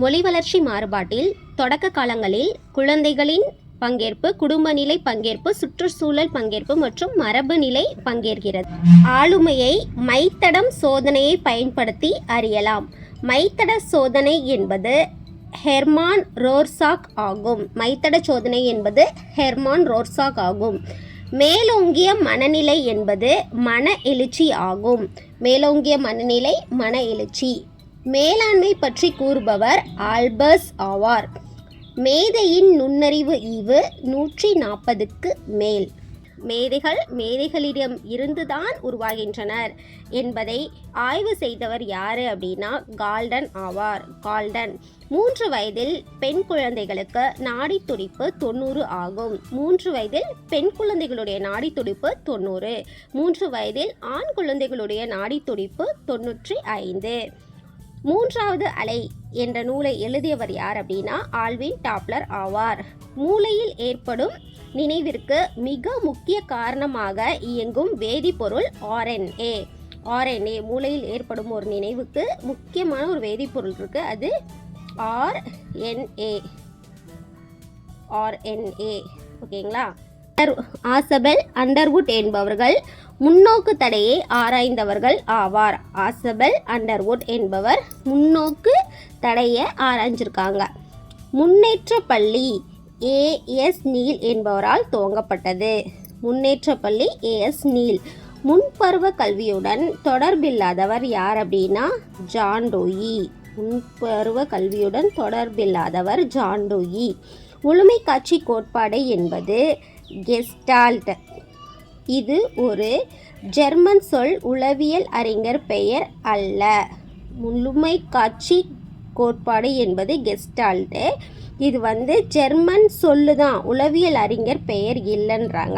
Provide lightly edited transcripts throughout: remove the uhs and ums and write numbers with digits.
மொழி வளர்ச்சி மாறுபாட்டில் தொடக்க காலங்களில் குழந்தைகளின் பங்கேற்பு, குடும்ப நிலை பங்கேற்பு, சுற்றுச்சூழல் பங்கேற்பு மற்றும் மரபு நிலை பங்கேற்கிறது. ஆளுமையை மைத்தடம் சோதனையை பயன்படுத்தி அறியலாம். மைத்தட சோதனை என்பது ஹெர்மான் ரோர்சாக் ஆகும். மைத்தட சோதனை என்பது ஹெர்மான் ரோர்சாக் ஆகும். மேலோங்கிய மனநிலை என்பது மன எழுச்சி ஆகும். மேலோங்கிய மனநிலை மன எழுச்சி. மேலாண்மை பற்றி கூறுபவர் ஆல்பர்ஸ் ஆவார். மேதையின் நுண்ணறிவு ஈவு 140க்கு மேல். மேதைகளிடம் இருந்துதான் உருவாகின்றனர் என்பதை ஆய்வு செய்தவர் யாரு அப்படின்னா கால்டன் ஆவார். கால்டன். 3 வயதில் பெண் குழந்தைகளுக்கு நாடி துடிப்பு 90 ஆகும். 3 வயதில் பெண் குழந்தைகளுடைய நாடி துடிப்பு 90. 3 வயதில் ஆண் குழந்தைகளுடைய நாடி துடிப்பு 95. 3வது அலை என்ற நூலை எழுதியவர் யார் அப்படின்னா ஆல்வின் டாப்லர் ஆவார். மூளையில் ஏற்படும் நினைவிற்கு மிக முக்கிய காரணமாக இயங்கும் வேதிப்பொருள் ஆர்என்ஏ. ஆர்என்ஏ மூளையில் ஏற்படும் ஒரு நினைவுக்கு முக்கியமான ஒரு வேதிப்பொருள் இருக்கு, அது ஆர்என்ஏ. ஆர்என்ஏ ஓகேங்களா. ஆசபெல் அண்டர்வுட் என்பவர்கள் முன்னோக்கு தடையை ஆராய்ந்தவர்கள் ஆவார். ஆசபெல் அண்டர்வுட் என்பவர் முன்னோக்கு தடையை ஆராய்ஞ்சிருக்காங்க. முன்னேற்ற பள்ளி ஏஎஸ் நீல் என்பவரால் துவங்கப்பட்டது. முன்னேற்ற பள்ளி ஏஎஸ் நீல். முன்பருவ கல்வியுடன் தொடர்பில்லாதவர் யார் அப்படின்னா ஜான் டூயி. முன்பருவ கல்வியுடன் தொடர்பில்லாதவர் ஜான் டூயி. முழுமை காட்சி கோட்பாடு என்பது கெஸ்டால்ட். இது ஒரு ஜெர்மன் சொல், உளவியல் அறிஞர் பெயர் அல்ல. முழுமை காட்சி கோட்பாடு என்பது கெஸ்டால்ட். இது ஜெர்மன் சொல்லு தான், உளவியல் அறிஞர் பெயர் இல்லைன்றாங்க.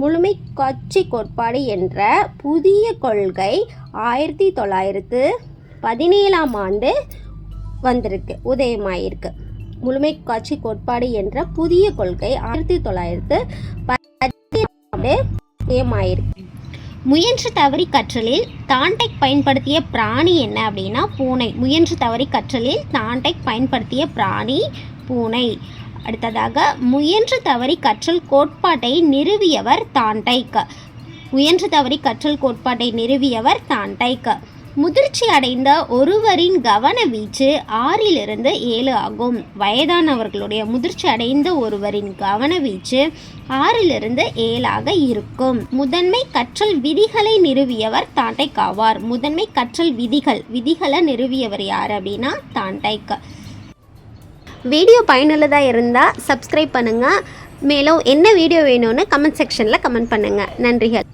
முழுமை காட்சி கோட்பாடு என்ற புதிய கொள்கை 1917ஆம் ஆண்டு வந்திருக்கு, உதயமாயிருக்கு. முழுமை காட்சி கோட்பாடு என்ற புதிய கொள்கை 1917 உதயமாயிருக்கு. முயன்று தவறி கற்றலில் தாண்டெக் பயன்படுத்திய பிராணி என்ன அப்படின்னா பூனை. முயன்று தவறி கற்றலில் தாண்டெக் பயன்படுத்திய பிராணி பூனை. அடுத்ததாக முயன்று தவறி கற்றல் கோட்பாட்டை நிறுவியவர் தாண்டைக். முயன்று தவறி கற்றல் கோட்பாட்டை நிறுவியவர் தாண்டைக். முதிர்ச்சி அடைந்த ஒருவரின் கவன வீச்சு 6லிருந்து 7 ஆகும். வயதானவர்களுடைய முதிர்ச்சி அடைந்த ஒருவரின் கவன வீச்சு 6லிருந்து 7 இருக்கும். முதன்மை கற்றல் விதிகளை நிறுவியவர் தாண்டைக் ஆவார். முதன்மை கற்றல் விதிகளை நிறுவியவர் யார் அப்படின்னா தாண்டைக். வீடியோ பயனுள்ளதாக இருந்தால் சப்ஸ்கிரைப் பண்ணுங்கள். மேலும் என்ன வீடியோ வேணும்னு கமெண்ட் செக்ஷனில் கமெண்ட் பண்ணுங்கள். நன்றிகள்.